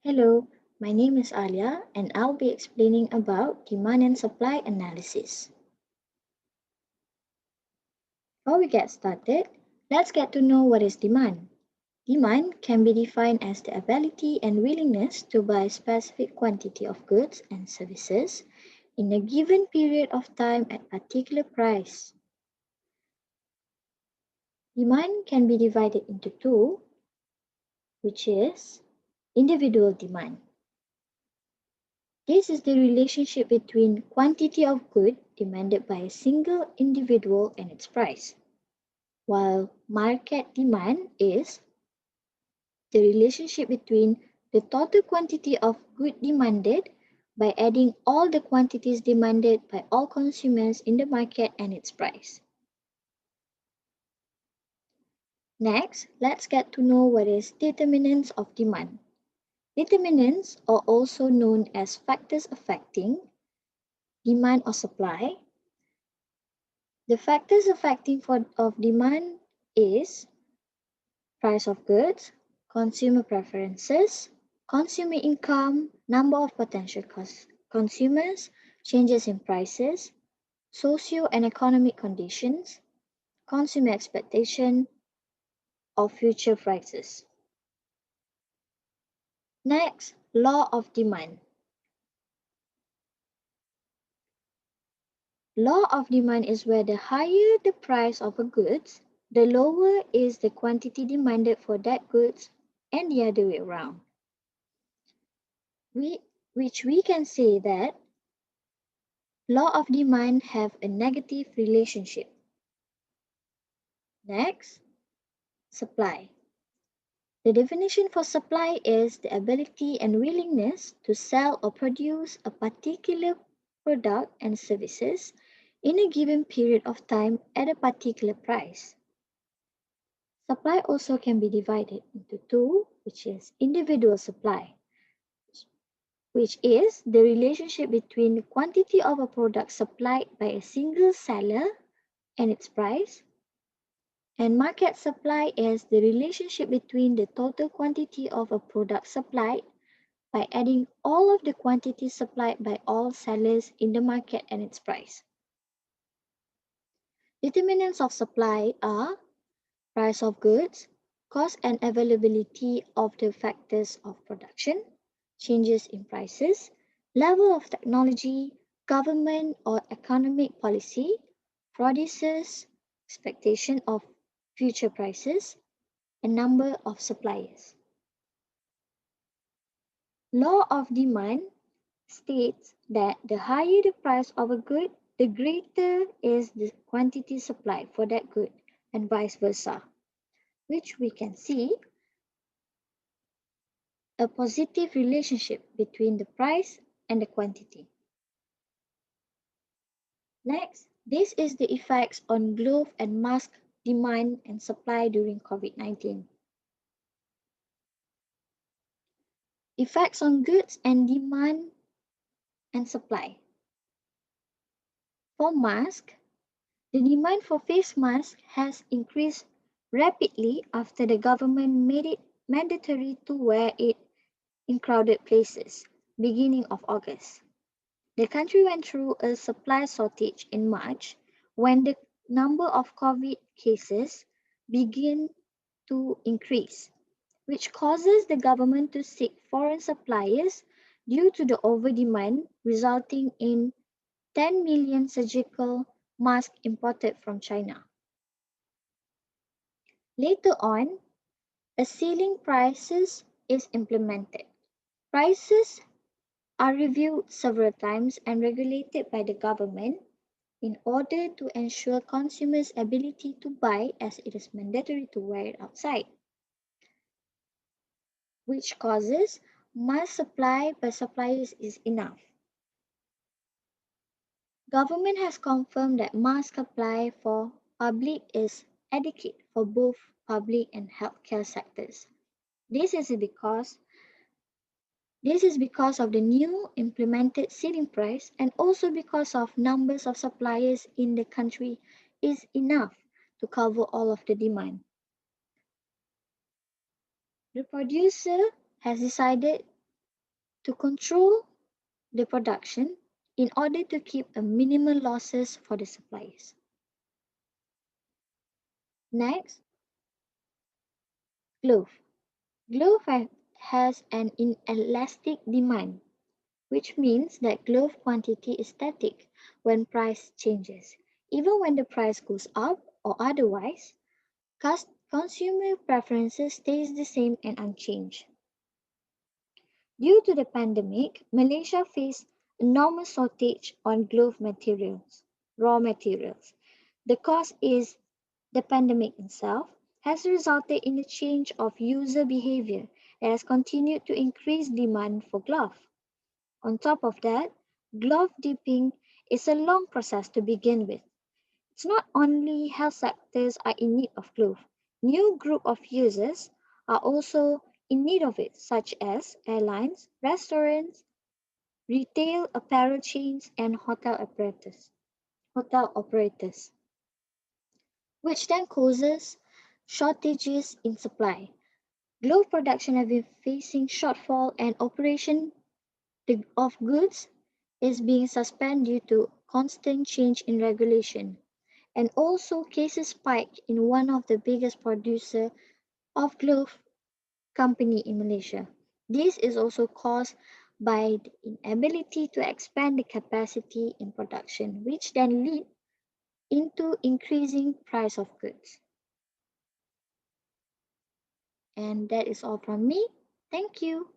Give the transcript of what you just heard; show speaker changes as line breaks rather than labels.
Hello, my name is Alia and I'll be explaining about demand and supply analysis. Before we get started, let's get to know what is demand. Demand can be defined as the ability and willingness to buy a specific quantity of goods and services in a given period of time at a particular price. Demand can be divided into two, which is individual demand. This is the relationship between quantity of good demanded by a single individual and its price, while market demand is the relationship between the total quantity of good demanded by adding all the quantities demanded by all consumers in the market and its price. Next, let's get to know what is determinants of demand. Determinants are also known as factors affecting demand or supply. The factors affecting of demand is price of goods, consumer preferences, consumer income, number of potential consumers, changes in prices, socio and economic conditions, consumer expectation of future prices. Next, law of demand. Law of demand is where the higher the price of a goods, the lower is the quantity demanded for that goods and the other way around. Which we can say that law of demand have a negative relationship. Next, supply. The definition for supply is the ability and willingness to sell or produce a particular product and services in a given period of time at a particular price. Supply also can be divided into two, which is individual supply, which is the relationship between the quantity of a product supplied by a single seller and its price, and market supply is the relationship between the total quantity of a product supplied by adding all of the quantities supplied by all sellers in the market and its price. Determinants of supply are price of goods, cost and availability of the factors of production, changes in prices, level of technology, government or economic policy, producers, expectation of future prices, and number of suppliers. Law of demand states that the higher the price of a good, the greater is the quantity supplied for that good, and vice versa, which we can see a positive relationship between the price and the quantity. Next, this is the effects on glove and mask demand and supply during COVID-19. Effects on goods and demand and supply. For masks, the demand for face masks has increased rapidly after the government made it mandatory to wear it in crowded places, beginning of August. The country went through a supply shortage in March when the number of COVID cases began to increase, which causes the government to seek foreign suppliers due to the overdemand, resulting in 10 million surgical masks imported from China. Later on, a ceiling prices is implemented. Prices are reviewed several times and regulated by the government in order to ensure consumers' ability to buy, as it is mandatory to wear it outside, which causes mask supply by suppliers is enough. Government has confirmed that mask supply for public is adequate for both public and healthcare sectors. This is because of the new implemented ceiling price and also because of numbers of suppliers in the country is enough to cover all of the demand. The producer has decided to control the production in order to keep a minimal losses for the suppliers. Next, glove. Has an inelastic demand, which means that glove quantity is static when price changes. Even when the price goes up or otherwise, consumer preferences stays the same and unchanged. Due to the pandemic, Malaysia faced enormous shortage on glove materials, raw materials. The cause is the pandemic itself has resulted in a change of user behavior that has continued to increase demand for glove. On top of that, glove dipping is a long process to begin with. It's not only health sectors are in need of glove. New group of users are also in need of it, such as airlines, restaurants, retail apparel chains, and hotel operators, which then causes shortages in supply. Glove production have been facing shortfall and operation of goods is being suspended due to constant change in regulation. And also cases spike in one of the biggest producer of glove company in Malaysia. This is also caused by the inability to expand the capacity in production, which then lead into increasing price of goods. And that is all from me. Thank you.